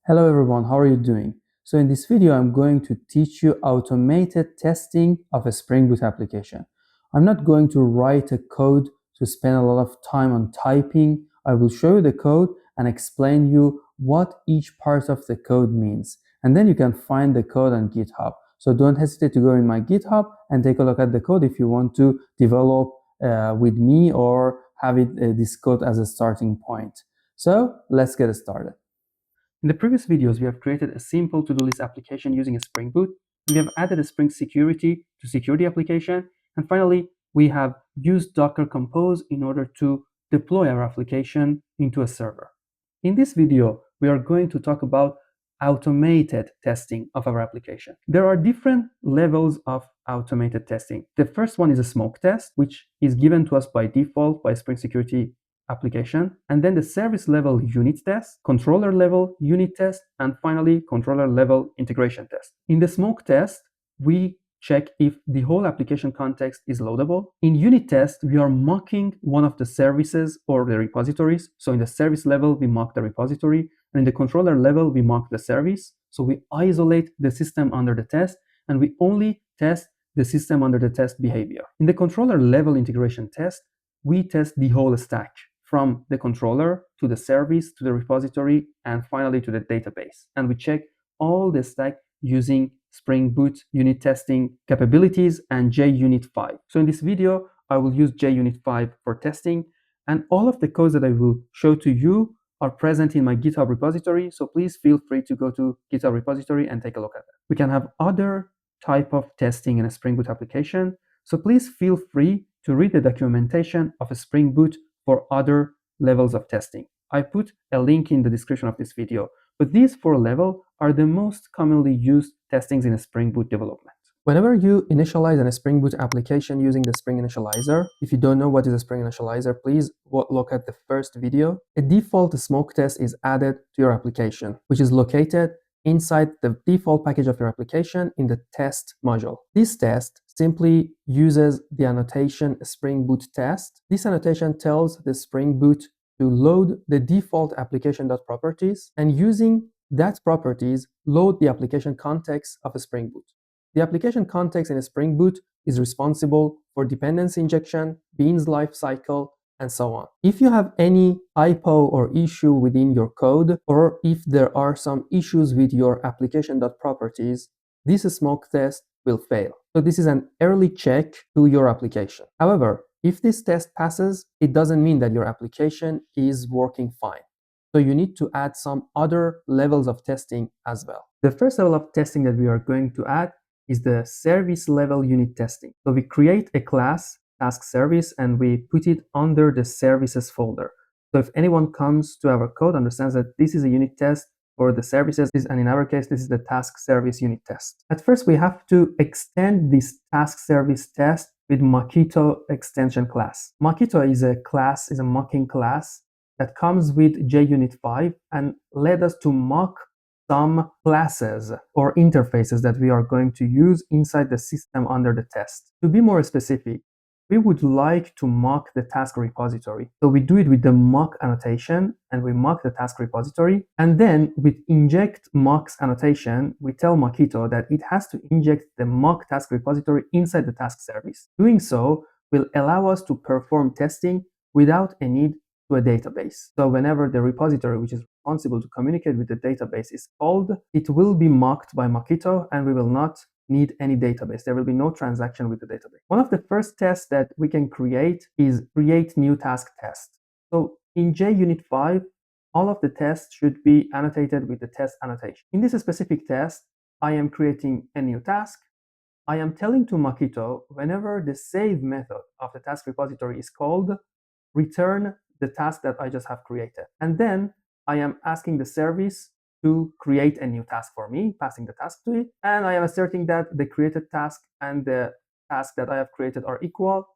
Hello everyone, how are you doing? So in this video, I'm going to teach you automated testing of a Spring Boot application. I'm not going to write a code to spend a lot of time on typing. I will show you the code and explain you what each part of the code means. And then you can find the code on GitHub. So don't hesitate to go in my GitHub and take a look at the code if you want to develop with me or have this code as a starting point. So let's get started. In the previous videos, we have created a simple to-do list application using a Spring Boot. We have added a Spring security to secure the application. And finally, we have used Docker Compose in order to deploy our application into a server. In this video, we are going to talk about automated testing of our application. There are different levels of automated testing. The first one is a smoke test, which is given to us by default by Spring Security application, and then the service level unit test, controller level unit test, and finally controller level integration test. In the smoke test, we check if the whole application context is loadable. In unit test, we are mocking one of the services or the repositories. So in the service level, we mock the repository, and in the controller level, we mock the service. So we isolate the system under the test, and we only test the system under the test behavior. In the controller level integration test, we test the whole stack, from the controller to the service to the repository and finally to the database. And we check all the stack using Spring Boot unit testing capabilities and JUnit 5. So in this video, I will use JUnit 5 for testing, and all of the codes that I will show to you are present in my GitHub repository. So please feel free to go to GitHub repository and take a look at it. We can have other type of testing in a Spring Boot application. So please feel free to read the documentation of a Spring Boot for other levels of testing. I put a link in the description of this video, but these 4 levels are the most commonly used testings in a Spring Boot development. Whenever you initialize a Spring Boot application using the Spring Initializer, if you don't know what is a Spring Initializer, please look at the first video. A default smoke test is added to your application, which is located inside the default package of your application in the test module. This test simply uses the annotation Spring Boot test. This annotation tells the Spring Boot to load the default application.properties and using that properties load the application context of a Spring Boot. The application context in a Spring Boot is responsible for dependency injection, beans lifecycle, and so on. If you have any typo or issue within your code, or if there are some issues with your application.properties, this smoke test will fail. So this is an early check to your application. However, if this test passes, it doesn't mean that your application is working fine. So you need to add some other levels of testing as well. The first level of testing that we are going to add is the service level unit testing. So we create a class task service and we put it under the services folder. So if anyone comes to our code, understands that this is a unit test for the services, and in our case, this is the task service unit test. At first, we have to extend this task service test with Mockito extension class. Mockito is a mocking class that comes with JUnit 5 and led us to mock some classes or interfaces that we are going to use inside the system under the test. To be more specific, we would like to mock the task repository. So we do it with the mock annotation and we mock the task repository. And then with inject mocks annotation, we tell Mockito that it has to inject the mock task repository inside the task service. Doing so will allow us to perform testing without a need to a database. So whenever the repository, which is responsible to communicate with the database, is called, it will be mocked by Mockito and we will not need any database. There will be no transaction with the database. One of the first tests that we can create is create new task test. So in JUnit 5, all of the tests should be annotated with the test annotation. In this specific test, I am creating a new task. I am telling to Mockito, whenever the save method of the task repository is called, return the task that I just have created. And then I am asking the service to create a new task for me, passing the task to it. And I am asserting that the created task and the task that I have created are equal.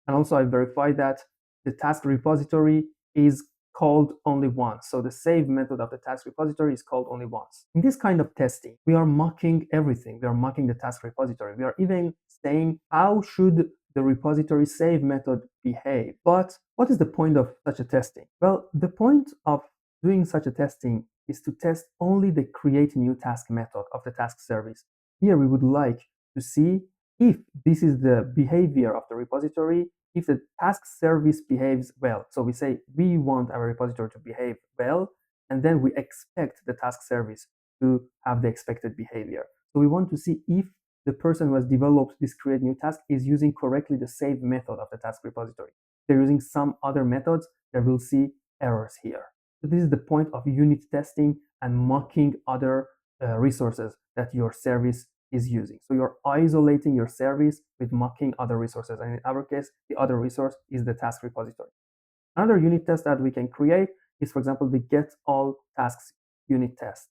And also I verify that the task repository is called only once. So the save method of the task repository is called only once. In this kind of testing, we are mocking everything. We are mocking the task repository. We are even saying how should the repository save method behave. But what is the point of such a testing? Well, the point of doing such a testing is to test only the create new task method of the task service. Here we would like to see if this is the behavior of the repository, if the task service behaves well. So we say we want our repository to behave well, and then we expect the task service to have the expected behavior. So we want to see if the person who has developed this create new task is using correctly the save method of the task repository. If they're using some other methods, they will see errors here. So this is the point of unit testing and mocking other resources that your service is using. So you're isolating your service with mocking other resources. And in our case, the other resource is the task repository. Another unit test that we can create is, for example, the get all tasks unit test.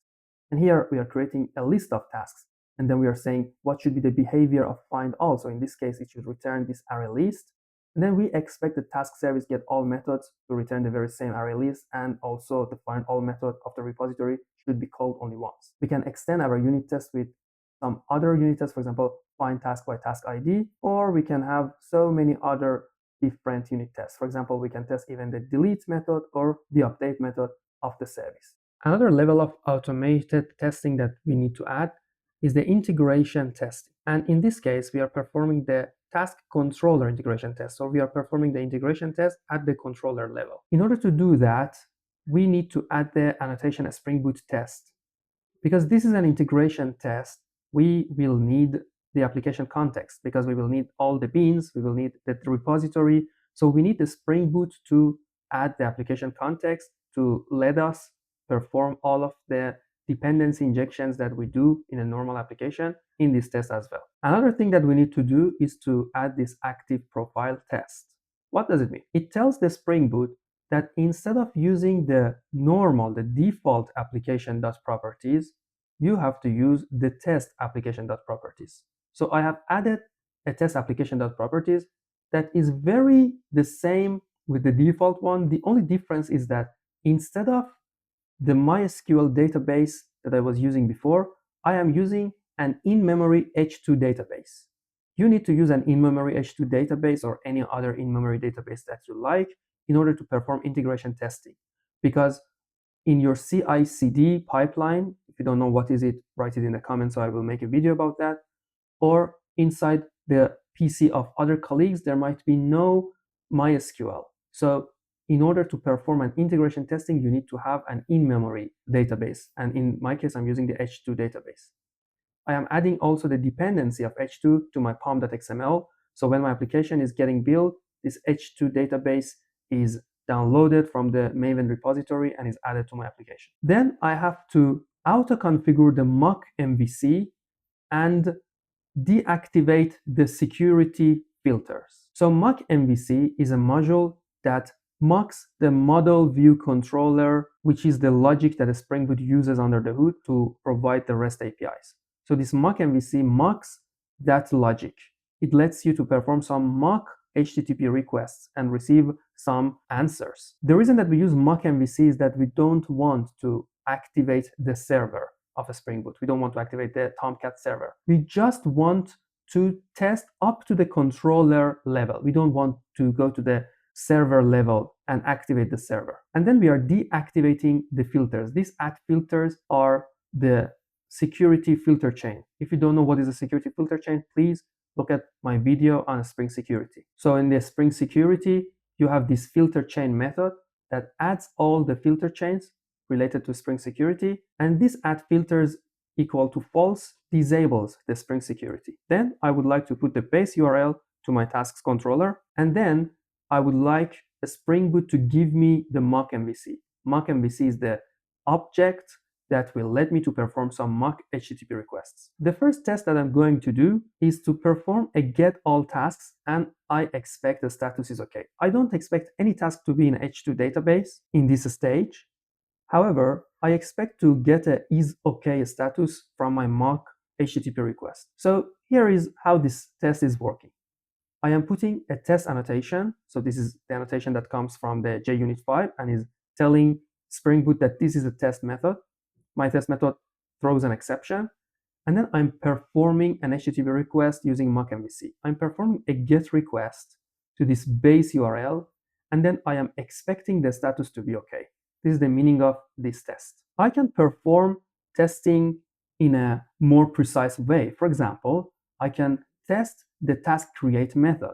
And here we are creating a list of tasks. And then we are saying what should be the behavior of find all. So in this case, it should return this array list. And then we expect the task service get all methods to return the very same array list, and also the find all method of the repository should be called only once. We can extend our unit test with some other unit tests, for example, find task by task ID, or we can have so many other different unit tests. For example, we can test even the delete method or the update method of the service. Another level of automated testing that we need to add is the integration testing. And in this case, we are performing the task controller integration test. So we are performing the integration test at the controller level. In order to do that, we need to add the annotation Spring Boot test. Because this is an integration test, we will need the application context, because we will need all the beans, we will need the repository. So we need the Spring Boot to add the application context to let us perform all of the dependency injections that we do in a normal application in this test as well. Another thing that we need to do is to add this active profile test. What does it mean? It tells the Spring Boot that instead of using the normal, the default application.properties, you have to use the test application.properties. So I have added a test application.properties that is very the same with the default one. The only difference is that instead of the MySQL database that I was using before, I am using an in-memory H2 database. You need to use an in-memory H2 database or any other in-memory database that you like in order to perform integration testing. Because in your CI/CD pipeline, if you don't know what is it, write it in the comments so I will make a video about that. Or inside the PC of other colleagues, there might be no MySQL. So in order to perform an integration testing, you need to have an in-memory database. And in my case, I'm using the H2 database. I am adding also the dependency of H2 to my pom.xml. So when my application is getting built, this H2 database is downloaded from the Maven repository and is added to my application. Then I have to auto-configure the mock MVC and deactivate the security filters. So mock MVC is a module that mocks the model view controller, which is the logic that a Spring Boot uses under the hood to provide the REST APIs. So this mock MVC mocks that logic. It lets you to perform some mock HTTP requests and receive some answers. The reason that we use mock MVC is that we don't want to activate the server of a Spring Boot. We don't want to activate the Tomcat server. We just want to test up to the controller level. We don't want to go to the server level and activate the server. And then we are deactivating the filters. These add filters are the security filter chain. If you don't know what is a security filter chain, please look at my video on Spring Security. So in the Spring Security, you have this filter chain method that adds all the filter chains related to Spring Security, and this add filters equal to false disables the Spring Security. Then I would like to put the base URL to my tasks controller, and then I would like a Spring Boot to give me the mock MVC. Mock MVC is the object that will let me to perform some mock HTTP requests. The first test that I'm going to do is to perform a get all tasks, and I expect the status is okay. I don't expect any task to be in H2 database in this stage. However, I expect to get a is okay status from my mock HTTP request. So here is how this test is working. I am putting a test annotation. So this is the annotation that comes from the JUnit 5 and is telling Spring Boot that this is a test method. My test method throws an exception. And then I'm performing an HTTP request using mock MVC. I'm performing a GET request to this base URL, and then I am expecting the status to be okay. This is the meaning of this test. I can perform testing in a more precise way. For example, I can test the task create method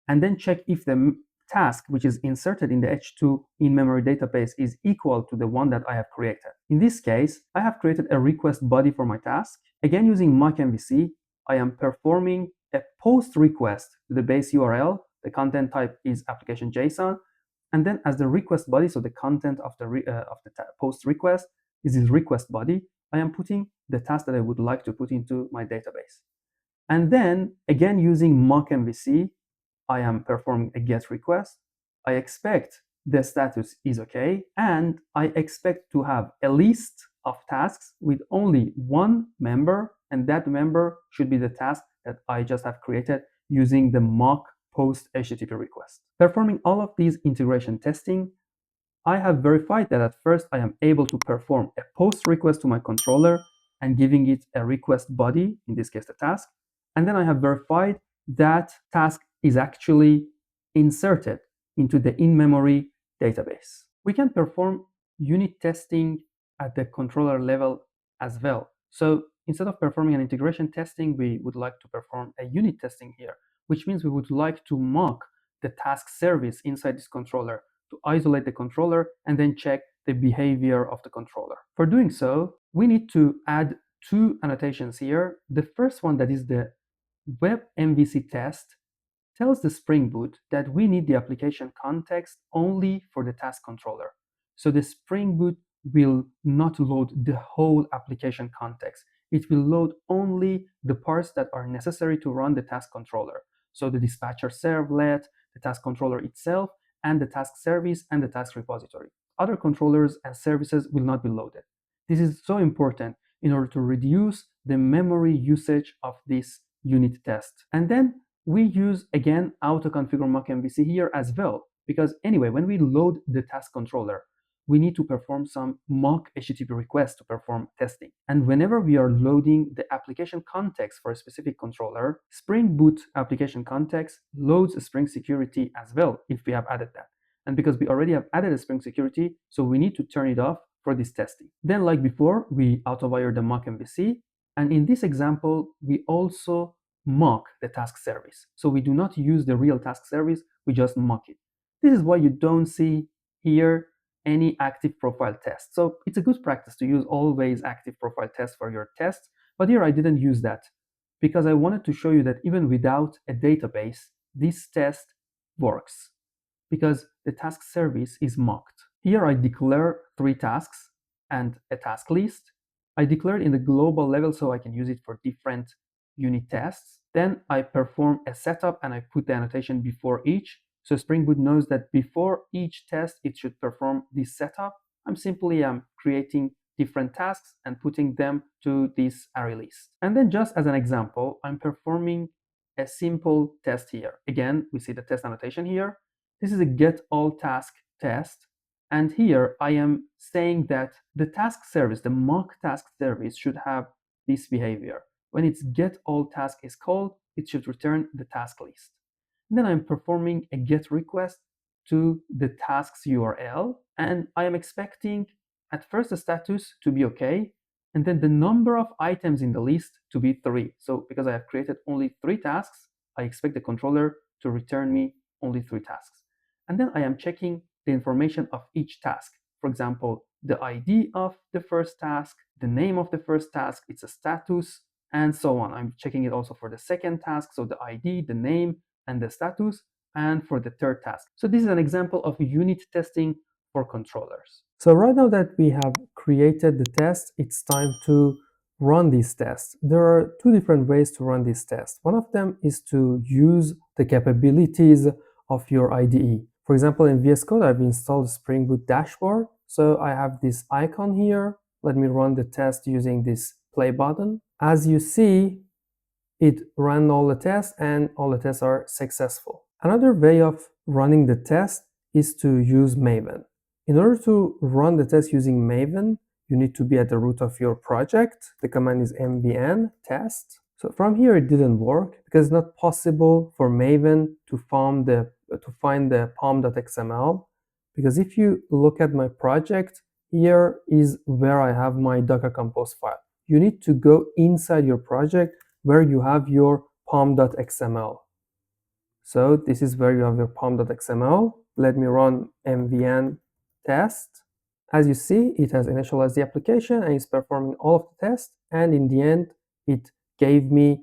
and then check if the task which is inserted in the H2 in-memory database is equal to the one that I have created. In this case, I have created a request body for my task. Again, using mock MVC, I am performing a post request to the base URL. The content type is application JSON. And then as the request body, so the content of the post request is this request body, I am putting the task that I would like to put into my database. And then again, using mock MVC, I am performing a GET request. I expect the status is okay, and I expect to have a list of tasks with only one member, and that member should be the task that I just have created using the mock post HTTP request. Performing all of these integration testing, I have verified that at first I am able to perform a post request to my controller and giving it a request body, in this case the task, and then I have verified that task is actually inserted into the in-memory database. We can perform unit testing at the controller level as well. So instead of performing an integration testing, we would like to perform a unit testing here, which means we would like to mock the task service inside this controller to isolate the controller and then check the behavior of the controller. For doing so, we need to add two annotations here. The first one, that is the web MVC test, tells the Spring Boot that we need the application context only for the task controller. So the Spring Boot will not load the whole application context. It will load only the parts that are necessary to run the task controller. So the dispatcher servlet, the task controller itself, and the task service and the task repository. Other controllers and services will not be loaded. This is so important in order to reduce the memory usage of this unit test. And then we use, again, auto-configure mock MVC here as well, because anyway, when we load the task controller, we need to perform some mock HTTP requests to perform testing. And whenever we are loading the application context for a specific controller, Spring Boot application context loads a Spring Security as well if we have added that. And because we already have added a Spring Security, so we need to turn it off for this testing. Then, like before, we auto-wire the mock MVC. And in this example, we also mock the task service. So we do not use the real task service, we just mock it. This is why you don't see here any active profile test. So it's a good practice to use always active profile test for your tests, but here I didn't use that because I wanted to show you that even without a database, this test works because the task service is mocked. Here I declare 3 tasks and a task list. I declare it in the global level so I can use it for different unit tests. Then I perform a setup and I put the annotation before each. So Spring Boot knows that before each test, it should perform this setup. I'm simply creating different tasks and putting them to this array list. And then just as an example, I'm performing a simple test here. Again, we see the test annotation here. This is a get all task test. And here I am saying that the task service, the mock task service, should have this behavior. When its get all task is called, it should return the task list. And then I'm performing a get request to the task's URL, and I am expecting at first the status to be okay, and then the number of items in the list to be 3. So because I have created only 3 tasks, I expect the controller to return me only 3 tasks. And then I am checking the information of each task. For example, the ID of the first task, the name of the first task, its a status, and so on. I'm checking it also for the second task, so the ID, the name, and the status, and for the third task. So this is an example of unit testing for controllers. So right now that we have created the test, it's time to run these tests. There are 2 different ways to run these tests. One of them is to use the capabilities of your IDE. For example, in VS Code, I've installed Spring Boot dashboard. So I have this icon here. Let me run the test using this play button. As you see, it ran all the tests and all the tests are successful. Another way of running the test is to use Maven. In order to run the test using Maven, you need to be at the root of your project. The command is mvn test. So from here it didn't work because it's not possible for Maven to find the pom.xml because if you look at my project, here is where I have my Docker Compose file. You need to go inside your project where you have your pom.xml. So this is where you have your pom.xml. Let me run mvn test. As you see, it has initialized the application and is performing all of the tests. And in the end, it gave me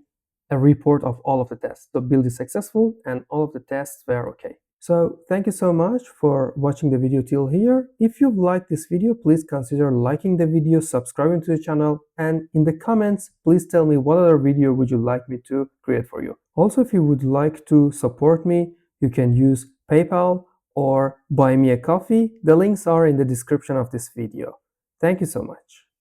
a report of all of the tests. The build is successful and all of the tests were okay. So thank you so much for watching the video till here. If you've liked this video, please consider liking the video, subscribing to the channel, and in the comments, please tell me what other video would you like me to create for you. Also, if you would like to support me, you can use PayPal or buy me a coffee. The links are in the description of this video. Thank you so much.